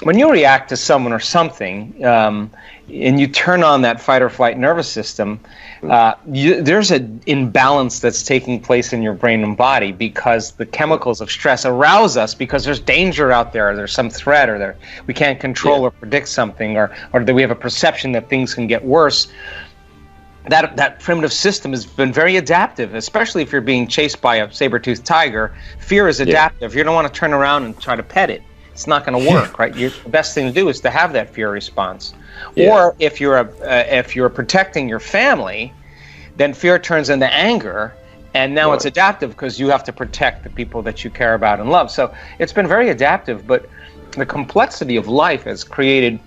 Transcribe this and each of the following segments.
When you react to someone or something, and you turn on that fight or flight nervous system, there's an imbalance that's taking place in your brain and body because the chemicals of stress arouse us because there's danger out there, or there's some threat, or we can't control or predict something, or that we have a perception that things can get worse. That primitive system has been very adaptive, especially if you're being chased by a saber-toothed tiger. Fear is adaptive. You don't want to turn around and try to pet it. It's not going to work, right? The best thing to do is to have that fear response. Or if you're protecting your family, then fear turns into anger, and now it's adaptive because you have to protect the people that you care about and love. So it's been very adaptive, but the complexity of life has created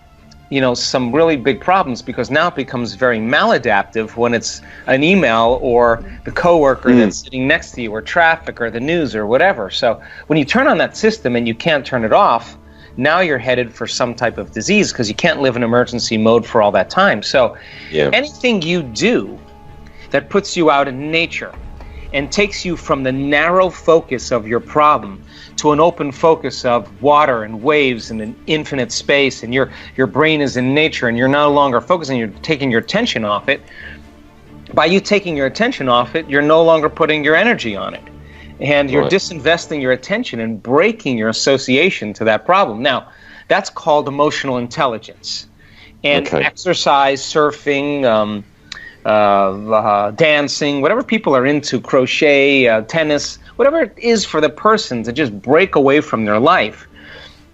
some really big problems, because now it becomes very maladaptive when it's an email or the coworker that's sitting next to you, or traffic, or the news, or whatever. So when you turn on that system and you can't turn it off, now you're headed for some type of disease, because you can't live in emergency mode for all that time. So anything you do that puts you out in nature and takes you from the narrow focus of your problem to an open focus of water and waves and an infinite space, and your brain is in nature, and you're no longer focusing, you're taking your attention off it. By you taking your attention off it, you're no longer putting your energy on it. And you're disinvesting your attention and breaking your association to that problem. Now, that's called emotional intelligence. And exercise, surfing, dancing, whatever people are into, crochet, tennis, whatever it is for the person to just break away from their life.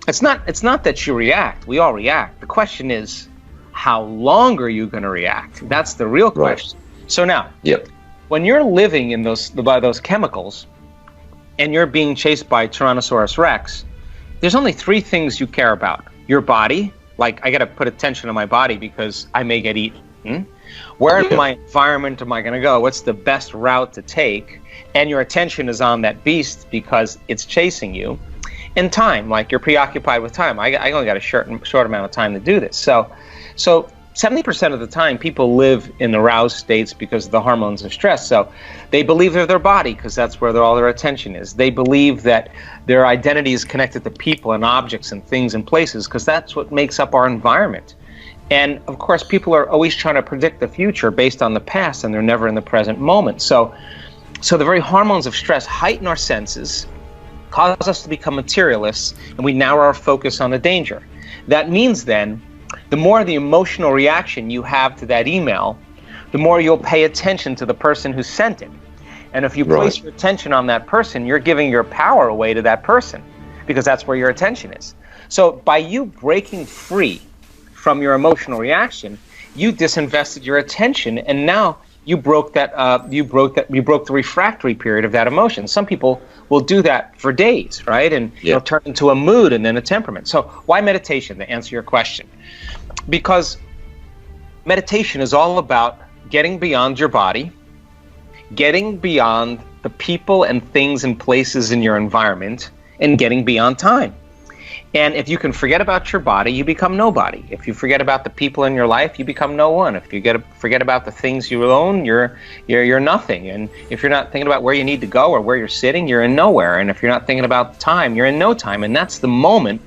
It's not that you react. We all react. The question is, how long are you going to react? That's the real question. So now, when you're living in by those chemicals, and you're being chased by Tyrannosaurus Rex, there's only three things you care about. Your body, like, I got to put attention on my body because I may get eaten. Where in my environment am I going to go? What's the best route to take? And your attention is on that beast because it's chasing you. And time, like, you're preoccupied with time. I only got a short amount of time to do this. So 70% of the time, people live in aroused states because of the hormones of stress. So they believe they're their body because that's where all their attention is. They believe that their identity is connected to people and objects and things and places because that's what makes up our environment. And of course, people are always trying to predict the future based on the past, and they're never in the present moment. So the very hormones of stress heighten our senses, cause us to become materialists, and we narrow our focus on the danger. That means then, the more the emotional reaction you have to that email, the more you'll pay attention to the person who sent it. And if you place your attention on that person, you're giving your power away to that person, because that's where your attention is. So by you breaking free from your emotional reaction, you disinvested your attention, and now you broke the refractory period of that emotion. Some people will do that for days, right? And it'll turn into a mood and then a temperament. So why meditation, to answer your question? Because meditation is all about getting beyond your body, getting beyond the people and things and places in your environment, and getting beyond time. And if you can forget about your body, you become nobody. If you forget about the people in your life, you become no one. If you forget about the things you own, you're nothing. And if you're not thinking about where you need to go or where you're sitting, you're in nowhere. And if you're not thinking about time, you're in no time. And that's the moment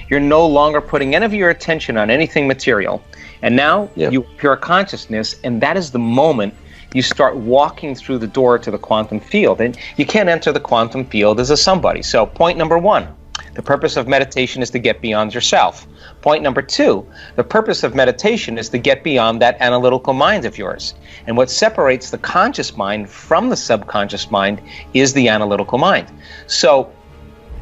you're no longer putting any of your attention on anything material. And now you pure consciousness, and that is the moment you start walking through the door to the quantum field. And you can't enter the quantum field as a somebody. So point number one, the purpose of meditation is to get beyond yourself. Point number two, the purpose of meditation is to get beyond that analytical mind of yours. And what separates the conscious mind from the subconscious mind is the analytical mind. So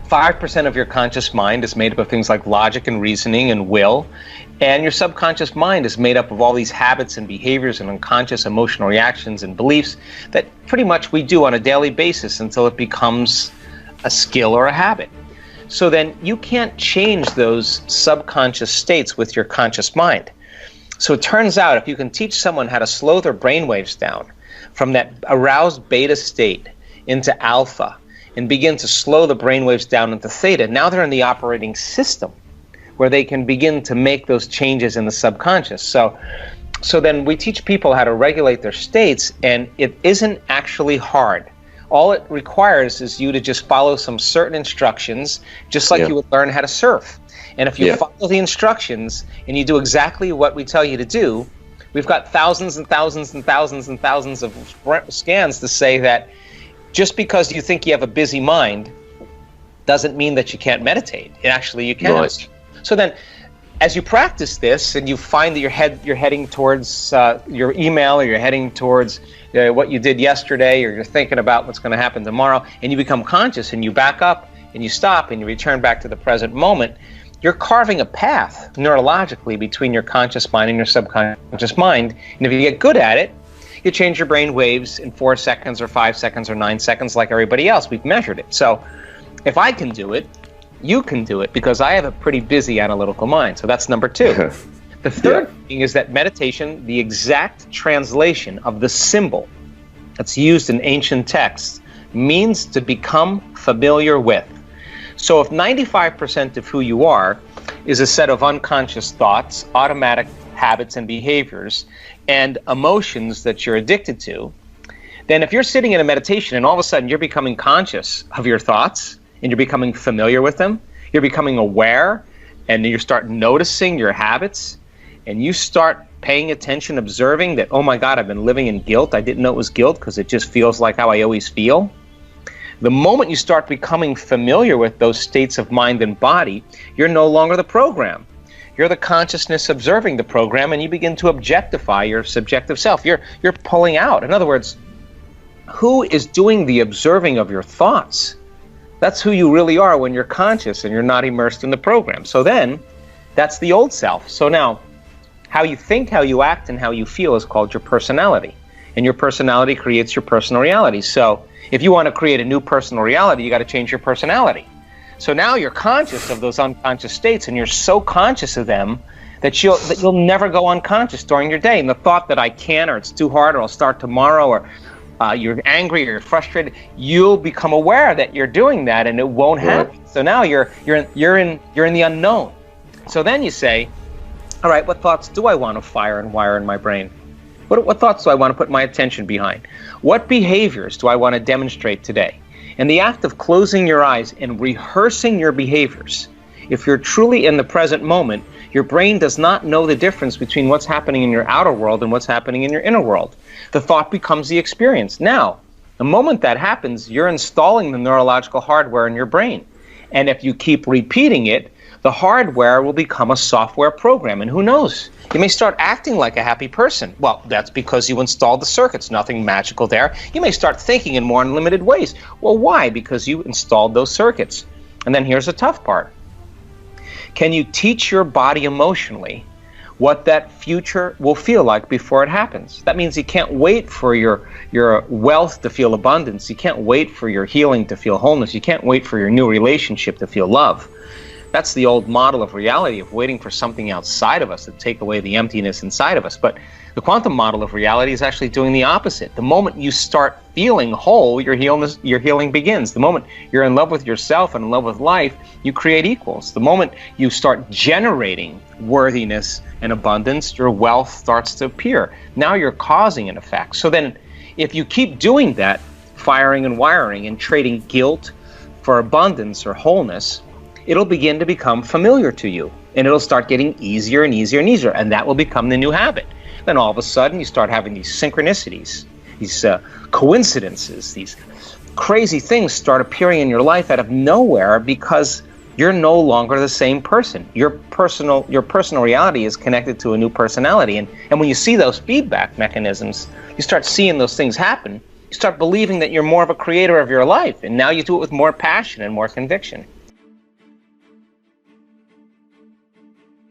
5% of your conscious mind is made up of things like logic and reasoning and will, and your subconscious mind is made up of all these habits and behaviors and unconscious emotional reactions and beliefs that pretty much we do on a daily basis until it becomes a skill or a habit. So then you can't change those subconscious states with your conscious mind. So it turns out if you can teach someone how to slow their brainwaves down from that aroused beta state into alpha, and begin to slow the brainwaves down into theta, now they're in the operating system where they can begin to make those changes in the subconscious. So then we teach people how to regulate their states, and it isn't actually hard. All it requires is you to just follow some certain instructions, just like you would learn how to surf. And if you follow the instructions and you do exactly what we tell you to do, we've got thousands and thousands and thousands and thousands of scans to say that just because you think you have a busy mind doesn't mean that you can't meditate. Actually, you can. Right. So then, as you practice this and you find that you're heading towards your email, or you're heading towards what you did yesterday, or you're thinking about what's going to happen tomorrow, and you become conscious and you back up and you stop and you return back to the present moment, you're carving a path neurologically between your conscious mind and your subconscious mind. And if you get good at it, you change your brain waves in 4 seconds or 5 seconds or 9 seconds like everybody else. We've measured it. So if I can do it, you can do it, because I have a pretty busy analytical mind. So that's number 2. The third thing is that meditation, the exact translation of the symbol that's used in ancient texts, means to become familiar with. So if 95% of who you are is a set of unconscious thoughts, automatic habits and behaviors, and emotions that you're addicted to, then if you're sitting in a meditation and all of a sudden you're becoming conscious of your thoughts and you're becoming familiar with them, you're becoming aware, and you start noticing your habits, and you start paying attention, observing that, oh my God, I've been living in guilt. I didn't know it was guilt because it just feels like how I always feel. The moment you start becoming familiar with those states of mind and body, you're no longer the program. You're the consciousness observing the program, and you begin to objectify your subjective self. You're pulling out. In other words, who is doing the observing of your thoughts? That's who you really are when you're conscious and you're not immersed in the program. So then, that's the old self. So now, how you think, how you act, and how you feel is called your personality. And your personality creates your personal reality. So if you want to create a new personal reality, you got to change your personality. So now you're conscious of those unconscious states, and you're so conscious of them that you'll never go unconscious during your day. And the thought that I can't, or it's too hard, or I'll start tomorrow, or you're angry, or you're frustrated, you'll become aware that you're doing that, and it won't happen. So now you're in the unknown. So then you say, all right, what thoughts do I want to fire and wire in my brain? What thoughts do I want to put my attention behind? What behaviors do I want to demonstrate today? And the act of closing your eyes and rehearsing your behaviors, if you're truly in the present moment, your brain does not know the difference between what's happening in your outer world and what's happening in your inner world. The thought becomes the experience. Now, the moment that happens, you're installing the neurological hardware in your brain. And if you keep repeating it, the hardware will become a software program. And who knows? You may start acting like a happy person. Well, that's because you installed the circuits. Nothing magical there. You may start thinking in more unlimited ways. Well, why? Because you installed those circuits. And then here's the tough part. Can you teach your body emotionally what that future will feel like before it happens? That means you can't wait for your wealth to feel abundance. You can't wait for your healing to feel wholeness. You can't wait for your new relationship to feel love. That's the old model of reality, of waiting for something outside of us to take away the emptiness inside of us. But the quantum model of reality is actually doing the opposite. The moment you start feeling whole, your healing begins. The moment you're in love with yourself and in love with life, you create equals. The moment you start generating worthiness and abundance, your wealth starts to appear. Now you're causing an effect. So then, if you keep doing that, firing and wiring and trading guilt for abundance or wholeness, it'll begin to become familiar to you, and it'll start getting easier and easier and easier, and that will become the new habit. Then all of a sudden you start having these synchronicities, these coincidences, these crazy things start appearing in your life out of nowhere, because you're no longer the same person. Your personal reality is connected to a new personality, and when you see those feedback mechanisms, you start seeing those things happen, you start believing that you're more of a creator of your life, and now you do it with more passion and more conviction.